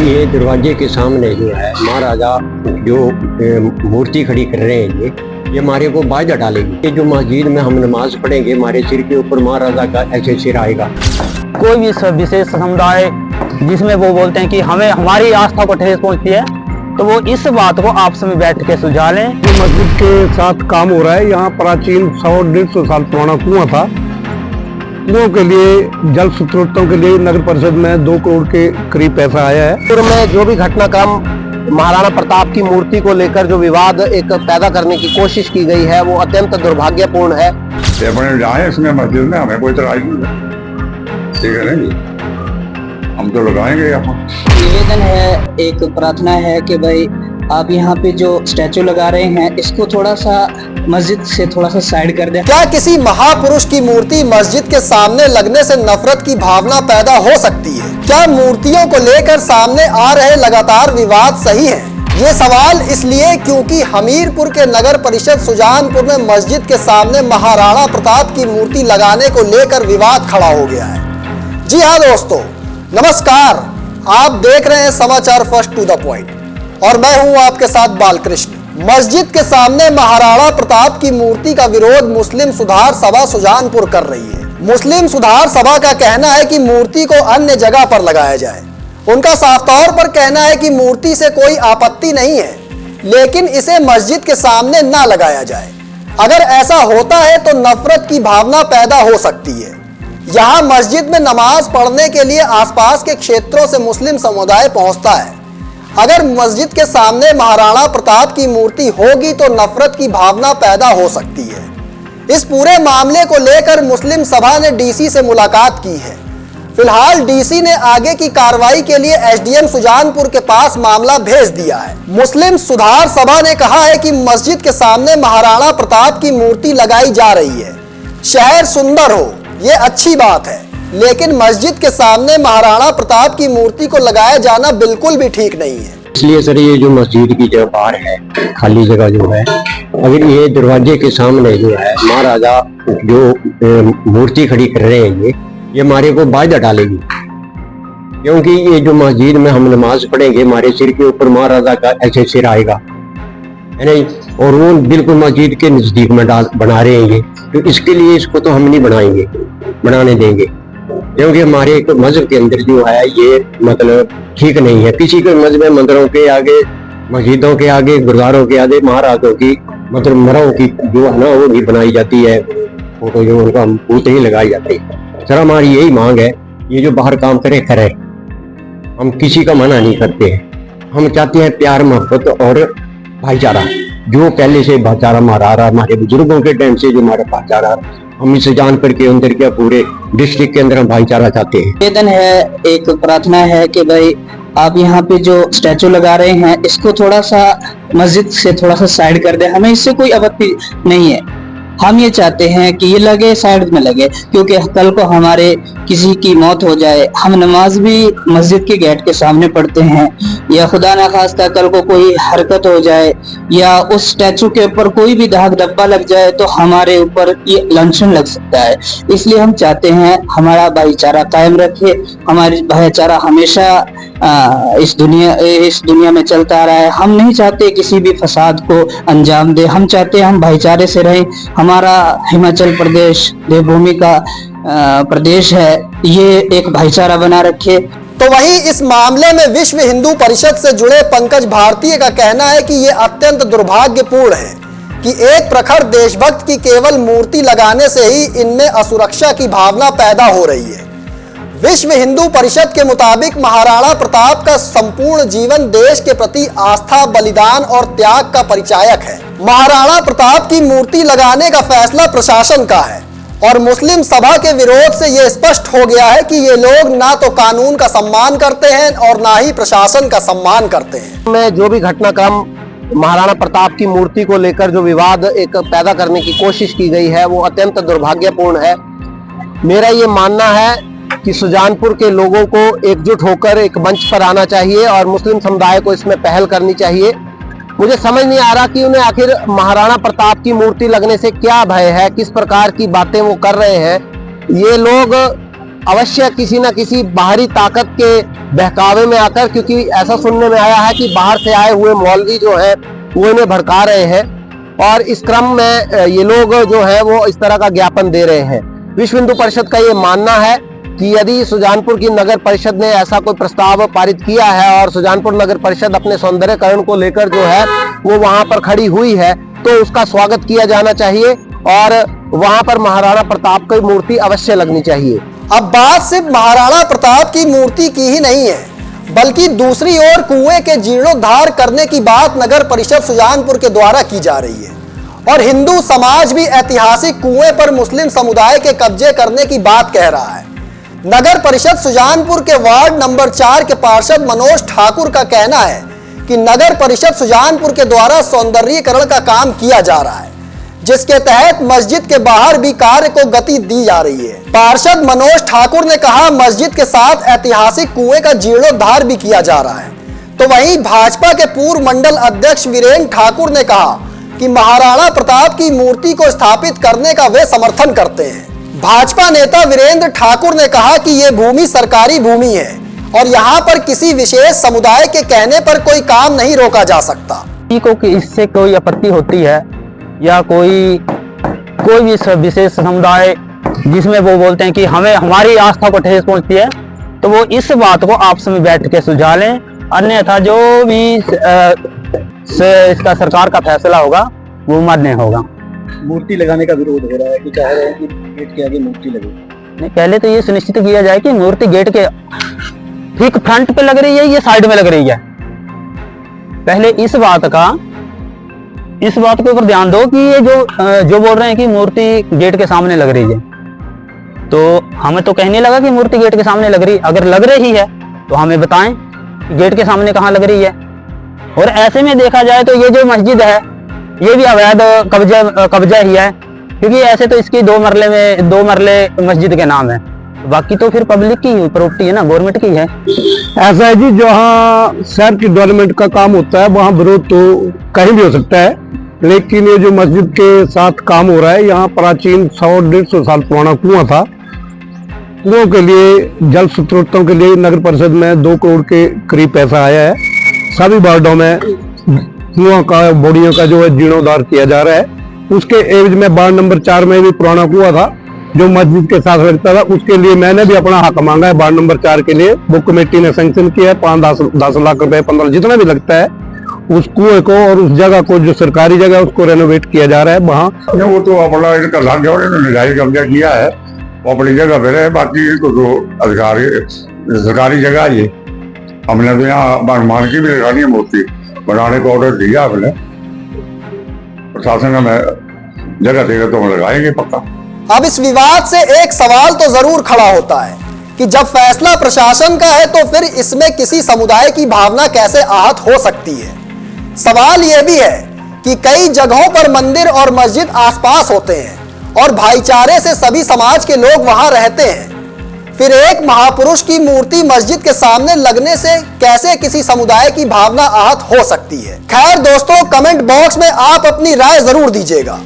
ये दरवाजे के सामने जो है महाराजा जो मूर्ति खड़ी कर रहे हैं ये हमारे को बाधा डालेगी। ये जो मस्जिद में हम नमाज पढ़ेंगे हमारे सिर के ऊपर महाराजा का ऐसे सिर आएगा। कोई भी विशेष समुदाय जिसमें वो बोलते हैं कि हमें हमारी आस्था को ठेस पहुंचती है तो वो इस बात को आपस में बैठ के सुलझा लें। ये मस्जिद के साथ काम हो रहा है। यहाँ प्राचीन 100-150 साल पुराना कुआं था। कुओं के लिए जल स्रोतों के लिए नगर परिषद में 2 करोड़ के करीब पैसा आया है। पुर में जो भी घटनाक्रम महाराणा प्रताप की मूर्ति को लेकर जो विवाद एक पैदा करने की कोशिश की गई है वो अत्यंत दुर्भाग्यपूर्ण है। जाए इसमें मस्जिद में हमें कोई इतराज नहीं है, ठीक है नहीं, हम तो लगाएंगे यहाँ। निवेदन है, एक प्रार्थना है कि भाई आप यहाँ पे जो स्टैचू लगा रहे हैं इसको थोड़ा सा मस्जिद से थोड़ा सा साइड कर दें। क्या किसी महापुरुष की मूर्ति मस्जिद के सामने लगने से नफरत की भावना पैदा हो सकती है? क्या मूर्तियों को लेकर सामने आ रहे लगातार विवाद सही है? ये सवाल इसलिए क्योंकि हमीरपुर के नगर परिषद सुजानपुर में मस्जिद के सामने महाराणा प्रताप की मूर्ति लगाने को लेकर विवाद खड़ा हो गया है। जी हाँ दोस्तों, नमस्कार, आप देख रहे हैं समाचार फर्स्ट टू द पॉइंट और मैं हूं आपके साथ बालकृष्ण। मस्जिद के सामने महाराणा प्रताप की मूर्ति का विरोध मुस्लिम सुधार सभा सुजानपुर कर रही है। मुस्लिम सुधार सभा का कहना है कि मूर्ति को अन्य जगह पर लगाया जाए। उनका साफ तौर पर कहना है कि मूर्ति से कोई आपत्ति नहीं है, लेकिन इसे मस्जिद के सामने ना लगाया जाए। अगर ऐसा होता है तो नफरत की भावना पैदा हो सकती है। यहाँ मस्जिद में नमाज पढ़ने के लिए आसपास के क्षेत्रों से मुस्लिम समुदाय पहुंचता है। अगर मस्जिद के सामने महाराणा प्रताप की मूर्ति होगी तो नफरत की भावना पैदा हो सकती है। इस पूरे मामले को लेकर मुस्लिम सभा ने डीसी से मुलाकात की है। फिलहाल डीसी ने आगे की कार्रवाई के लिए एसडीएम सुजानपुर के पास मामला भेज दिया है। मुस्लिम सुधार सभा ने कहा है कि मस्जिद के सामने महाराणा प्रताप की मूर्ति लगाई जा रही है। शहर सुंदर हो, ये अच्छी बात है, लेकिन मस्जिद के सामने महाराणा प्रताप की मूर्ति को लगाया जाना बिल्कुल भी ठीक नहीं है। इसलिए सर ये जो मस्जिद की जगह बाहर है, खाली जगह जो है, अगर ये दरवाजे के सामने जो है महाराजा जो मूर्ति खड़ी कर रहे हैं ये हमारे को बाधा डालेगी। क्योंकि ये जो मस्जिद में हम नमाज पढ़ेंगे हमारे सिर के ऊपर महाराजा का ऐसे सिर आएगा, है नहीं, और वो बिल्कुल मस्जिद के नजदीक में बना रहे हैं ये, तो इसके लिए इसको तो हम नहीं बनाने देंगे। क्योंकि हमारे एक मजहब के अंदर जो है ये मतलब ठीक नहीं है। किसी के मजहब में मंदिरों के आगे, मस्जिदों के आगे, गुरुद्वारों के आगे महाराजों की मतलब मरों की जो है ना वो भी बनाई जाती है, फोटो जो उनका भूत ही लगाई जाती है। सर हमारी यही मांग है, ये जो बाहर काम करे, हम किसी का मना नहीं करते हैं। हम चाहते हैं प्यार मोहब्बत और भाईचारा, जो पहले से भाईचारा हमारे बुजुर्गों के टाइम से जो हमारा भाईचारा, हम इसे जान करके अंदर क्या पूरे डिस्ट्रिक्ट के अंदर हम भाईचारा चाहते हैं। निवेदन है, एक प्रार्थना है कि भाई आप यहाँ पे जो स्टैचू लगा रहे हैं इसको थोड़ा सा मस्जिद से थोड़ा सा साइड कर दें। हमें इससे कोई आपत्ति नहीं है। हम ये चाहते हैं कि ये लगे, साइड में लगे, क्योंकि कल को हमारे किसी की मौत हो जाए, हम नमाज भी मस्जिद के गेट के सामने पढ़ते हैं, या खुदा ना खास्ता कल को कोई हरकत हो जाए या उस स्टैचू के ऊपर कोई भी दाग धब्बा लग जाए तो हमारे ऊपर ये लांछन लग सकता है। इसलिए हम चाहते हैं हमारा भाईचारा कायम रखे। हमारी भाईचारा हमेशा इस दुनिया में चलता आ रहा है। हम नहीं चाहते किसी भी फसाद को अंजाम दे। हम चाहते हैं हम भाईचारे से रहें। हमारा हिमाचल प्रदेश देवभूमि का प्रदेश है, ये एक भाईचारा बना रखे। तो वहीं इस मामले में विश्व हिंदू परिषद से जुड़े पंकज भारतीय का कहना है कि यह अत्यंत दुर्भाग्यपूर्ण है कि एक प्रखर देशभक्त की केवल मूर्ति लगाने से ही इनमें असुरक्षा की भावना पैदा हो रही है। विश्व हिंदू परिषद के मुताबिक महाराणा प्रताप का संपूर्ण जीवन देश के प्रति आस्था, बलिदान और त्याग का परिचायक है। महाराणा प्रताप की मूर्ति लगाने का फैसला प्रशासन का है और मुस्लिम सभा के विरोध से यह स्पष्ट हो गया है कि ये लोग ना तो कानून का सम्मान करते हैं और ना ही प्रशासन का सम्मान करते हैं। में जो भी घटनाक्रम महाराणा प्रताप की मूर्ति को लेकर जो विवाद एक पैदा करने की कोशिश की गई है वो अत्यंत दुर्भाग्यपूर्ण है। मेरा ये मानना है कि सुजानपुर के लोगों को एकजुट होकर एक मंच पर आना चाहिए और मुस्लिम समुदाय को इसमें पहल करनी चाहिए। मुझे समझ नहीं आ रहा कि उन्हें आखिर महाराणा प्रताप की मूर्ति लगने से क्या भय है, किस प्रकार की बातें वो कर रहे हैं। ये लोग अवश्य किसी न किसी बाहरी ताकत के बहकावे में आकर, क्योंकि ऐसा सुनने में आया है कि बाहर से आए हुए मौलवी जो है वो इन्हें भड़का रहे हैं और इस क्रम में ये लोग जो है वो इस तरह का ज्ञापन दे रहे हैं। विश्व हिंदू परिषद का ये मानना है कि यदि सुजानपुर की नगर परिषद ने ऐसा कोई प्रस्ताव पारित किया है और सुजानपुर नगर परिषद अपने सौंदर्यकरण को लेकर जो है वो वहां पर खड़ी हुई है, तो उसका स्वागत किया जाना चाहिए और वहां पर महाराणा प्रताप की मूर्ति अवश्य लगनी चाहिए। अब बात सिर्फ महाराणा प्रताप की मूर्ति की ही नहीं है, बल्कि दूसरी ओर कुएं के जीर्णोद्धार करने की बात नगर परिषद सुजानपुर के द्वारा की जा रही है और हिंदू समाज भी ऐतिहासिक कुएं पर मुस्लिम समुदाय के कब्जे करने की बात कह रहा है। नगर परिषद सुजानपुर के वार्ड नंबर 4 के पार्षद मनोज ठाकुर का कहना है कि नगर परिषद सुजानपुर के द्वारा सौंदर्यीकरण का काम किया जा रहा है, जिसके तहत मस्जिद के बाहर भी कार्य को गति दी जा रही है। पार्षद मनोज ठाकुर ने कहा, मस्जिद के साथ ऐतिहासिक कुएं का जीर्णोद्धार भी किया जा रहा है। तो वहीं भाजपा के पूर्व मंडल अध्यक्ष वीरेंद्र ठाकुर ने कहा कि महाराणा प्रताप की मूर्ति को स्थापित करने का वे समर्थन करते हैं। भाजपा नेता वीरेंद्र ठाकुर ने कहा कि ये भूमि सरकारी भूमि है और यहाँ पर किसी विशेष समुदाय के कहने पर कोई काम नहीं रोका जा सकता। को इससे कोई आपत्ति होती है या कोई भी विशेष समुदाय जिसमें वो बोलते हैं कि हमें हमारी आस्था को ठेस पहुंचती है, तो वो इस बात को आपस में बैठ के सुलझा लें, अन्यथा जो भी इसका सरकार का फैसला होगा वो मान्य होगा। मूर्ति लगाने का विरोध हो रहा है कि चाह रहे हैं कि गेट के आगे मूर्ति लगे। नहीं, पहले तो ये सुनिश्चित किया जाए कि मूर्ति गेट के ठीक फ्रंट पे लग रही है या साइड में लग रही है। पहले इस बात के ऊपर ध्यान दो कि ये जो बोल रहे हैं कि मूर्ति गेट के सामने लग रही है, तो हमें तो कहने लगा कि मूर्ति गेट के सामने लग रही, अगर लग रही है तो हमें बताएं कि गेट के सामने कहाँ लग रही है। और ऐसे में देखा जाए तो ये जो मस्जिद है ये भी अवैध कब्जा ही है, क्योंकि ऐसे तो इसकी 2 मरले मस्जिद के नाम है, बाकी तो फिर पब्लिक की प्रॉपर्टी है ना, गवर्नमेंट की है। ऐसा है जी, जहाँ शहर की डेवलपमेंट का काम होता है वहाँ विरोध तो कहीं भी हो सकता है, लेकिन ये जो मस्जिद के साथ काम हो रहा है, यहाँ प्राचीन 100-150 साल पुराना कुआं था। कुओं के लिए जल स्रोतों के लिए नगर परिषद में 2 करोड़ के करीब पैसा आया है। सभी वार्डों में कुआं का बॉडियों का जो है जीर्णोद्धार किया जा रहा है। उसके एवज में वार्ड नंबर 4 में भी पुराना कुआं था जो मस्जिद के साथ लगता था, उसके लिए मैंने भी अपना हक मांगा है वार्ड नंबर 4 के लिए। वो कमेटी ने सैंक्शन किया है 5-10 लाख रुपए 15 जितना भी लगता है उस कुएं को और उस जगह को, जो सरकारी जगह उसको रेनोवेट किया जा रहा है वहाँ। वो तो अपना इनका लाग गया, उन्होंने जाहिर कब्जा किया है, वो अपनी जगह पे रहे, बाकी इनको तो अधिकारी सरकारी जगह है ये। हमने तो यहाँ मान की भी लगानी है मूर्ति, बनाने को ऑर्डर दिया हमने, प्रशासन हमें जगह देगा तो हम लगाएंगे पक्का। अब इस विवाद से एक सवाल तो जरूर खड़ा होता है कि जब फैसला प्रशासन का है तो फिर इसमें किसी समुदाय की भावना कैसे आहत हो सकती है। सवाल यह भी है कि कई जगहों पर मंदिर और मस्जिद आसपास होते हैं और भाईचारे से सभी समाज के लोग वहां रहते हैं, फिर एक महापुरुष की मूर्ति मस्जिद के सामने लगने से कैसे किसी समुदाय की भावना आहत हो सकती है। खैर दोस्तों, कमेंट बॉक्स में आप अपनी राय जरूर दीजिएगा,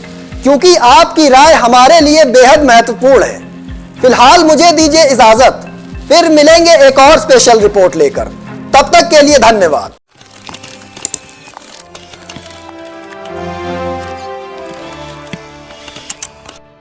क्योंकि आपकी राय हमारे लिए बेहद महत्वपूर्ण है। फिलहाल मुझे दीजिए इजाजत, फिर मिलेंगे एक और स्पेशल रिपोर्ट लेकर। तब तक के लिए धन्यवाद।